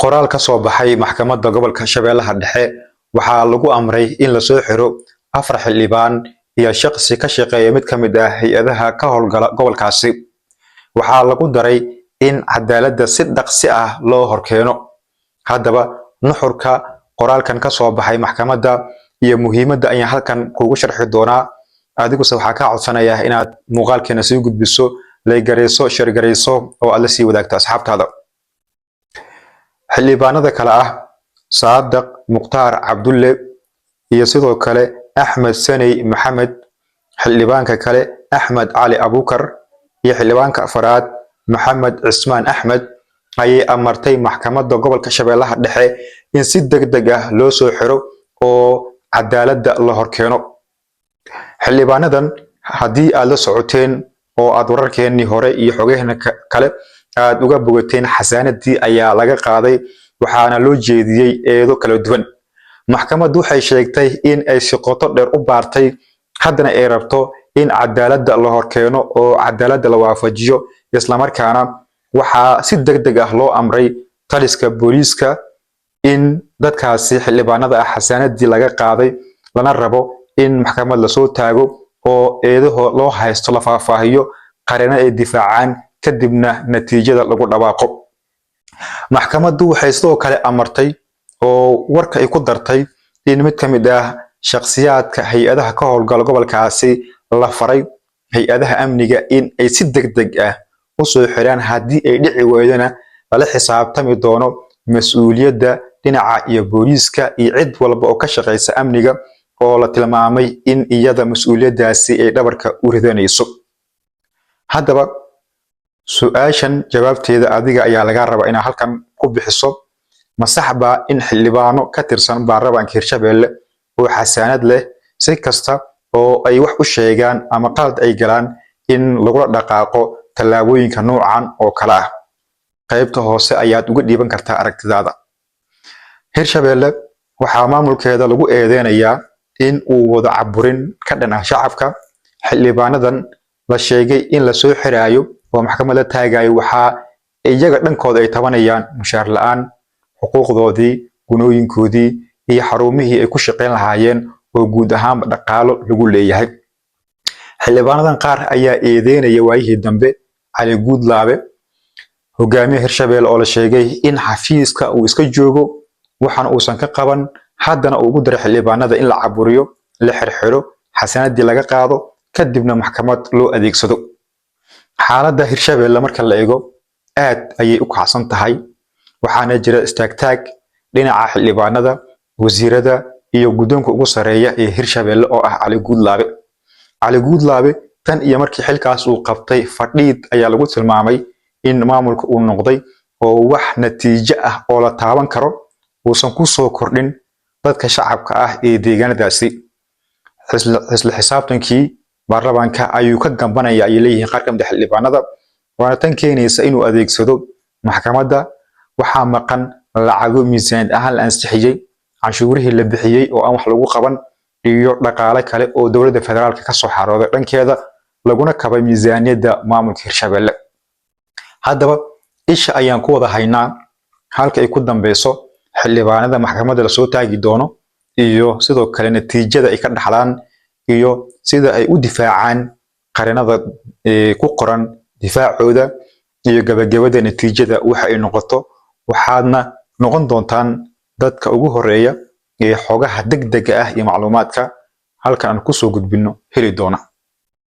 qoraal ka soo baxay maxkamadda gobolka Shabeellaha Dhexe waxaa lagu amray in la soo xiro 4 xildhibaan iyo shaqsi ka shaqeeya mid ka mid ah hay'adaha ka howlgala gobolkaasi. Waxaa lagu daray in cadaaladda si dhaqsi ah loo horkeeno. Haddaba nuxurka qoraalkan ka soo baxay maxkamadda iyo muhiimadda ayaan halkan kugu sharxi doonaa. Adiguse waxaa ka codsanayaa inaad muuqaalkeena sii gudbiso, laygareyso, shargareyso oo aad la sii wadaagto asxaabtaada. xildhibaanada kala ah Saadaq Mukhtaar Cabdulle iyo sidoo kale Axmed Saney Maxamed, xildhibaanka kale Axmed Cali Abukar iyo xildhibaanka afraad Maxamed Cismaan Axmed ayay amartay maxkamadda gobolka Shabeellaha Dhexe in si degdeg ah loo soo xiro oo cadaaladda la horkeeno. xildhibaanadan haddii aad la socoteen oo aad wararkeenii hore iyo xogeheena kale aad uga bogateen, xasaanadii ayaa laga qaaday waxaana loo jeediyey eedo kala duwan. maxkamaddu waxay sheegtay in ay si qoto dheer u baartay, haddana ay rabto in cadaaladda la horkeeno oo cadaaladda la waafajiyo. isla markaana waxaa si degdeg ah loo amray taliska booliiska in dadkaasi xildhibaanada ah xasaanadii laga qaaday lana rabo in maxkamad lasoo taago oo eedaho loo haysto la faahfaahiyo, qareenno ay difaacaan, kadibna natiijada lagu dhawaaqo. maxkamaddu waxay sidoo kale amartay oo warka ay ku dartay in mid ka mid ah shakhsiyaadka hay'adaha ka howlgala gobolkaasi la faray hay'adaha amniga in ay si degdeg ah u soo xiraan, haddii ay dhici weydana lala xisaabtami doono mas'uuliyadda dhinaca iyo booliiska iyo cid walba oo ka shaqeysa amniga oo la tilmaamay in iyada mas'uuliyaddaasi ay dhabarka u ridanayso. haddaba su'aashan jawaabteeda adiga ayaa laga rabaa inaad halkan ku bixiso. ma sax baa in xildhibaano ka tirsan baarlamaanka Hirshabelle oo xasaanad leh si kasta oo ay wax u sheegaan ama qalad ay galaan in lagula dhaqaaqo tallaabooyinka noocan oo kale ah? qaybta hoose ayaad uga dhiiban kartaa aragtidaada. Hirshabelle waxaa maamulkeeda lagu eedeynayaa in uu wada caburin ka dhan ah shacabka. xildhibaanadan la sheegay in la soo xiraayo oo maxkamad la taagayo waxaa iyaga dhankooda ay tabanayaan mushaar la'aan, xuquuqdoodii, gunooyinkoodii iyo xarumihii ay ku shaqeyn lahaayeen oo guud ahaanba dhaqaalo lagu leeyahay. xildhibaanadan qaar ayaa eedeynaya waayihii dambe Cali Guudlaabe, hogaamiye Hirshabelle, oo la sheegay in xafiiska uu iska joogo waxaana uusan ka qaban, haddana uu ugu daray xildhibaanada in la caburiyo, la xirxiro, xasaanadii laga qaado, kadibna maxkamad loo adeegsado. xaaladda Hirshabelle marka la eego aad ayay u kacsan tahay, waxaana jira istaagtaag dhinaca xildhibaanada, wasiirada iyo guddoonka ugu sareeya ee Hirshabelle oo ah Cali Guudlaabe. Cali Guudlaabe tan iyo markii xilkaas uu qabtay fadhiid ayaa lagu tilmaamay in maamulka uu noqday oo wax natiijo ah oo la taaban karo uusan ku soo kordhin dadka shacabka ah ee deegaanadaasi. isla xisaabtankii baarlamaanka ayuu ka gambanaya ay leeyihiin qaar ka mid ah xildhibaanada, waana tan keenaysa inuu adeegsado maxkamadda. waxaa maqan lacago miisaaniyad ahaan la ansixiyey, canshuurihii la bixiyey oo aan wax lagu qaban, iyo dhaqaale kale oo dowladda federaalka ka soo xarooday dhankeeda laguna kabay miisaaniyadda maamulka Hirshabelle. haddaba isha ayaan ku wada haynaa halka ay ku dambeyso xildhibaanada maxkamadda lasoo taagi doono iyo sidoo kale natiijada ay ka dhaxlaan iyo sida ay u difaacaan qareenada ku qoran difaacooda iyo gabagabada natiijada waxa ay noqoto. waxaadna noqon doontaan dadka ugu horeeya ee xogaha degdega ah iyo macluumaadka halkan aan ku soo gudbino heli doona.